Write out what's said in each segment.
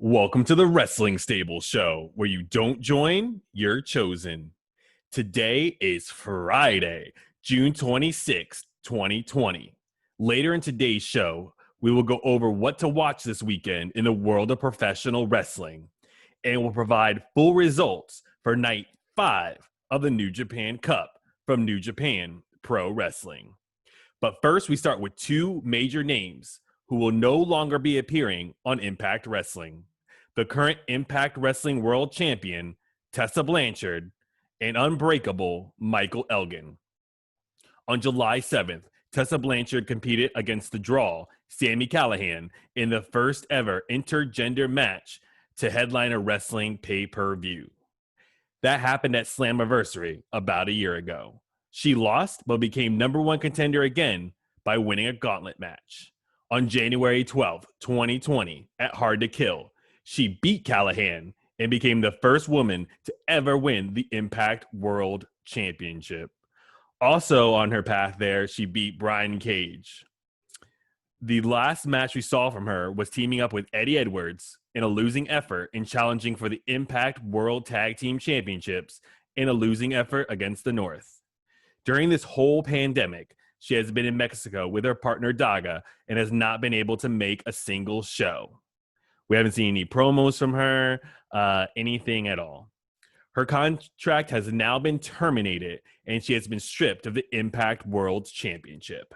Welcome to the Wrestling Stable Show, where you don't join, you're chosen. Today is Friday, June 26th, 2020. Later in today's show, we will go over what to watch this weekend in the world of professional wrestling, and we'll provide full results for Night 5 of the New Japan Cup from New Japan Pro Wrestling. But first, we start with two major names who will no longer be appearing on Impact Wrestling. The current Impact Wrestling World Champion, Tessa Blanchard, and unbreakable Michael Elgin. On July 7th, Tessa Blanchard competed against the Draw, Sami Callihan, in the first ever intergender match to headline a wrestling pay-per-view. That happened at Slammiversary about a year ago. She lost, but became number one contender again by winning a gauntlet match. On January 12th, 2020, at Hard to Kill, she beat Callihan and became the first woman to ever win the Impact World Championship. Also on her path there, she beat Brian Cage. The last match we saw from her was teaming up with Eddie Edwards in a losing effort in challenging for the Impact World Tag Team Championships in a losing effort against the North. During this whole pandemic, she has been in Mexico with her partner Daga and has not been able to make a single show. We haven't seen any promos from her, anything at all. Her contract has now been terminated and she has been stripped of the Impact World Championship.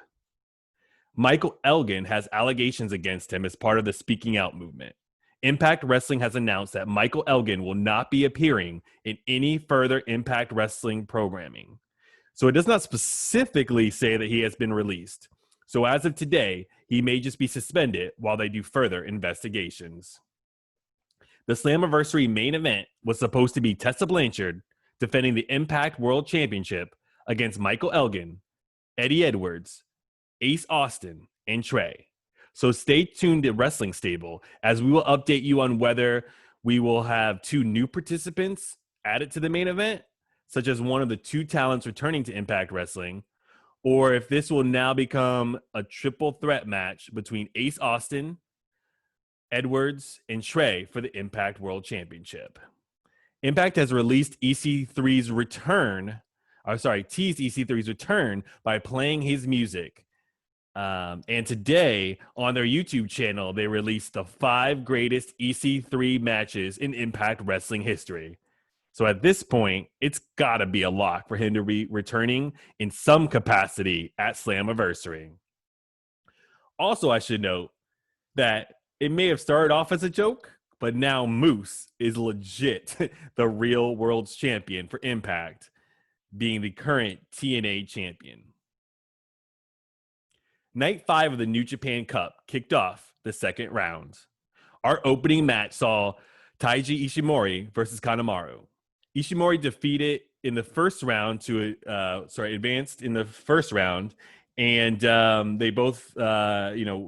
Michael Elgin has allegations against him as part of the Speaking Out movement. Impact Wrestling has announced that Michael Elgin will not be appearing in any further Impact Wrestling programming. So it does not specifically say that he has been released. So as of today, he may just be suspended while they do further investigations. The Slammiversary main event was supposed to be Tessa Blanchard defending the Impact World Championship against Michael Elgin, Eddie Edwards, Ace Austin, and Trey. So stay tuned to Wrestling Stable as we will update you on whether we will have two new participants added to the main event, such as one of the two talents returning to Impact Wrestling, or if this will now become a triple threat match between Ace Austin, Edwards, and Trey for the Impact World Championship. Impact has released EC3's return, teased EC3's return by playing his music. And today on their YouTube channel, they released the 5 greatest EC3 matches in Impact Wrestling history. So at this point, it's got to be a lock for him to be returning in some capacity at Slammiversary. Also, I should note that it may have started off as a joke, but now Moose is legit the real world's champion for Impact, being the current TNA champion. Night 5 of the New Japan Cup kicked off the second round. Our opening match saw Taiji Ishimori versus Kanemaru. Ishimori defeated in the first round advanced in the first round, and they both,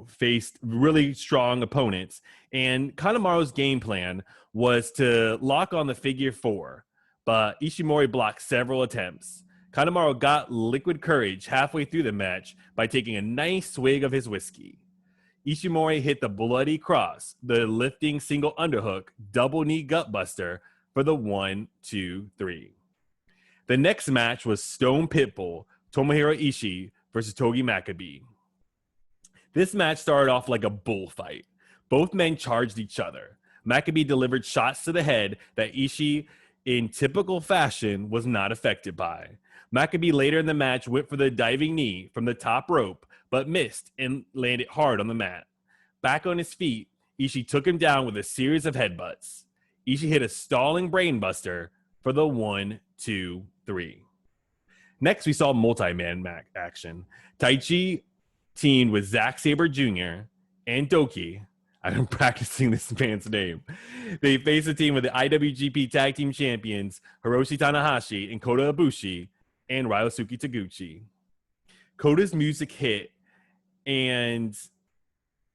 faced really strong opponents. And Kanemaru's game plan was to lock on the figure 4, but Ishimori blocked several attempts. Kanemaru got liquid courage halfway through the match by taking a nice swig of his whiskey. Ishimori hit the bloody cross, the lifting single underhook, double knee gutbuster for the 1, 2, 3. The next match was Stone Pitbull, Tomohiro Ishii versus Togi Makabe. This match started off like a bullfight. Both men charged each other. Makabe delivered shots to the head that Ishii, in typical fashion, was not affected by. Makabe later in the match went for the diving knee from the top rope, but missed and landed hard on the mat. Back on his feet, Ishii took him down with a series of headbutts. Ishii hit a stalling brainbuster for the 1, 2, 3. Next, we saw multi-man action. Taichi teamed with Zack Sabre Jr. and Doki. I'm practicing this man's name. They faced a team with the IWGP Tag Team Champions Hiroshi Tanahashi and Kota Ibushi and Ryosuke Taguchi. Kota's music hit, and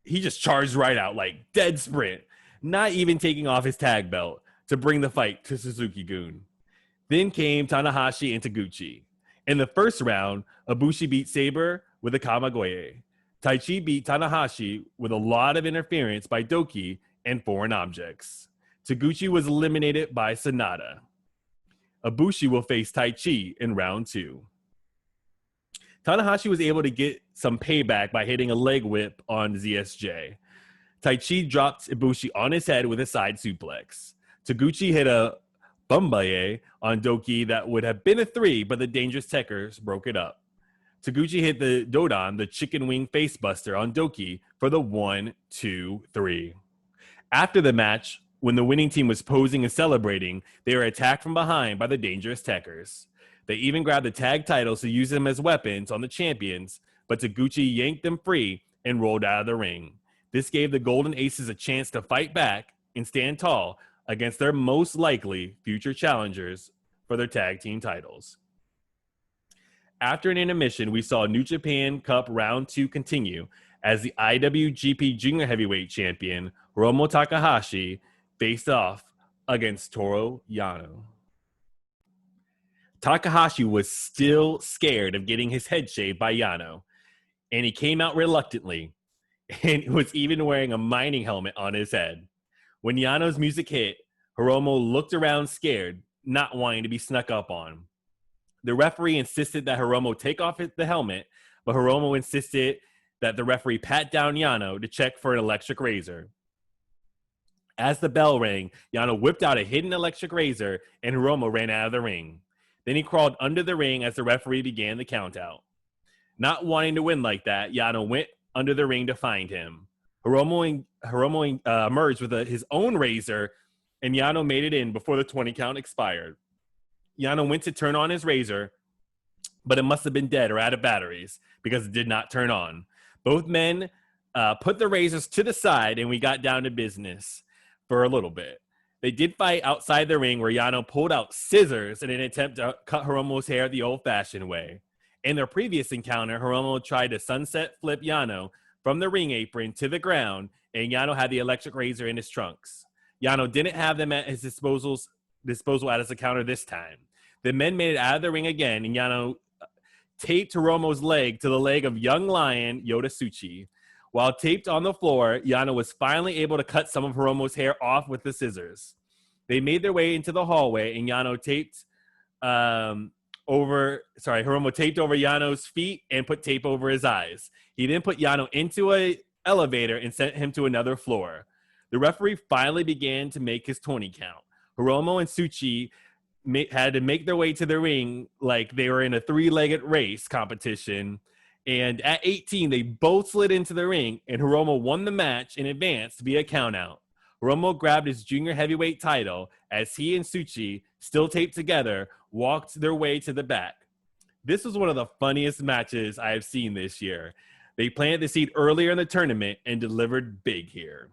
he just charged right out, like dead sprint, not even taking off his tag belt to bring the fight to Suzuki-gun. Then came Tanahashi and Taguchi. In the first round, Ibushi beat Sabre with a Kamagoye. Taichi beat Tanahashi with a lot of interference by Doki and foreign objects. Taguchi was eliminated by Sanada. Ibushi will face Taichi in round 2. Tanahashi was able to get some payback by hitting a leg whip on ZSJ. Taichi dropped Ibushi on his head with a side suplex. Taguchi hit a Bumbaye on Doki that would have been a 3, but the Dangerous Techers broke it up. Taguchi hit the Dodon, the chicken wing facebuster, on Doki for the 1, 2, 3. After the match, when the winning team was posing and celebrating, they were attacked from behind by the Dangerous Techers. They even grabbed the tag titles to use them as weapons on the champions, but Taguchi yanked them free and rolled out of the ring. This gave the Golden Aces a chance to fight back and stand tall against their most likely future challengers for their tag team titles. After an intermission, we saw New Japan Cup Round 2 continue as the IWGP Junior Heavyweight Champion Hiromu Takahashi faced off against Toru Yano. Takahashi was still scared of getting his head shaved by Yano, and he came out reluctantly and was even wearing a mining helmet on his head. When Yano's music hit, Hiromu looked around scared, not wanting to be snuck up on. The referee insisted that Hiromu take off the helmet, but Hiromu insisted that the referee pat down Yano to check for an electric razor. As the bell rang, Yano whipped out a hidden electric razor, and Hiromu ran out of the ring. Then he crawled under the ring as the referee began the countout. Not wanting to win like that, Yano went under the ring to find him. Hiromu emerged with his own razor, and Yano made it in before the 20 count expired. Yano went to turn on his razor, but it must have been dead or out of batteries because it did not turn on. Both men put the razors to the side, and we got down to business for a little bit. They did fight outside the ring where Yano pulled out scissors in an attempt to cut Hiromu's hair the old-fashioned way. In their previous encounter, Hiromu tried to sunset flip Yano from the ring apron to the ground, and Yano had the electric razor in his trunks. Yano didn't have them at his disposal at his encounter this time. The men made it out of the ring again, and Yano taped Hiromu's leg to the leg of young lion Yota Tsuchi. While taped on the floor, Yano was finally able to cut some of Hiromu's hair off with the scissors. They made their way into the hallway, and Hiromu taped over Yano's feet and put tape over his eyes. He then put Yano into an elevator and sent him to another floor. The referee finally began to make his 20 count. Hiromu and Tsuchi had to make their way to the ring like they were in a 3-legged race competition. And at 18, they both slid into the ring, and Hiromu won the match in advance via countout. Hiromu grabbed his junior heavyweight title as he and Tsuchi, still taped together, walked their way to the back. This was one of the funniest matches I have seen this year. They planted the seed earlier in the tournament and delivered big here.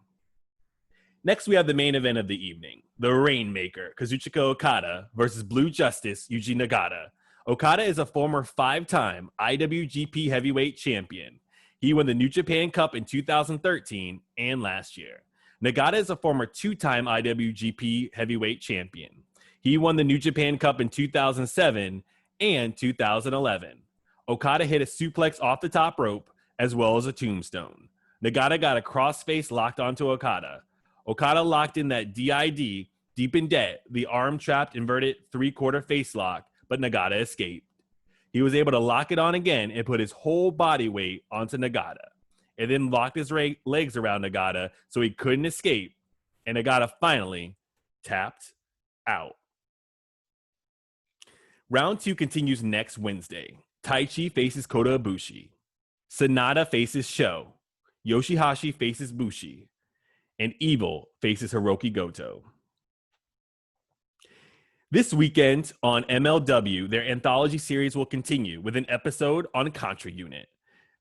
Next, we have the main event of the evening, the Rainmaker, Kazuchika Okada versus Blue Justice, Yuji Nagata. Okada is a former 5-time IWGP Heavyweight Champion. He won the New Japan Cup in 2013 and last year. Nagata is a former 2-time IWGP Heavyweight Champion. He won the New Japan Cup in 2007 and 2011. Okada hit a suplex off the top rope as well as a tombstone. Nagata got a crossface locked onto Okada. Okada locked in that DID, deep in debt, the arm-trapped inverted 3/4 face lock, but Nagata escaped. He was able to lock it on again and put his whole body weight onto Nagata, and then locked his legs around Nagata so he couldn't escape, and Nagata finally tapped out. Round 2 continues next Wednesday. Taichi faces Kota Ibushi. Sanada faces Sho. Yoshihashi faces Bushi. And Evil faces Hiroki Goto. This weekend on MLW, their anthology series will continue with an episode on Contra Unit.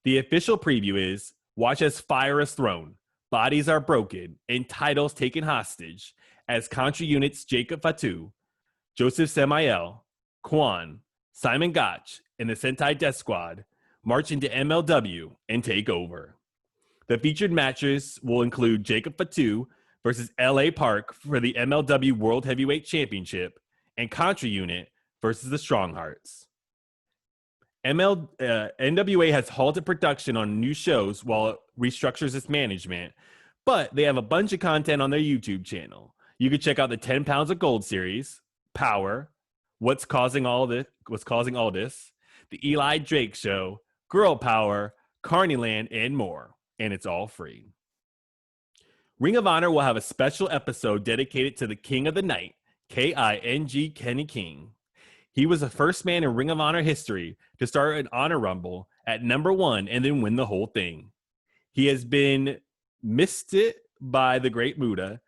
The official preview is, watch as fire is thrown, bodies are broken, and titles taken hostage as Contra Unit's Jacob Fatu, Joseph Samael, Kwan, Simon Gotch, and the Sentai Death Squad march into MLW and take over. The featured matches will include Jacob Fatu versus L.A. Park for the MLW World Heavyweight Championship and Contra Unit versus the Stronghearts. NWA has halted production on new shows while it restructures its management, But they have a bunch of content on their YouTube channel. You can check out the 10 Pounds of Gold series, Power, What's Causing All This, the Eli Drake Show, Girl Power, Carneyland, and more. And it's all free. Ring of Honor will have a special episode dedicated to the King of the Night, King, Kenny King. He was the first man in Ring of Honor history to start an Honor Rumble at number 1 and then win the whole thing. He has been missed it by the Great Muta.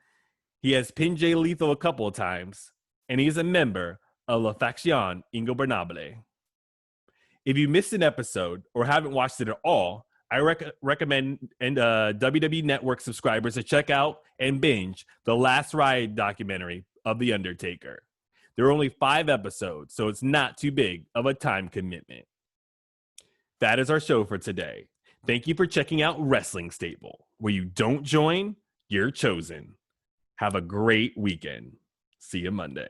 He has pinned Jay Lethal a couple of times, and he is a member of La Faction Ingobernable. If you missed an episode or haven't watched it at all, I recommend WWE Network subscribers to check out and binge the Last Ride documentary of The Undertaker. There are only 5 episodes, so it's not too big of a time commitment. That is our show for today. Thank you for checking out Wrestling Stable. Where you don't join, you're chosen. Have a great weekend. See you Monday.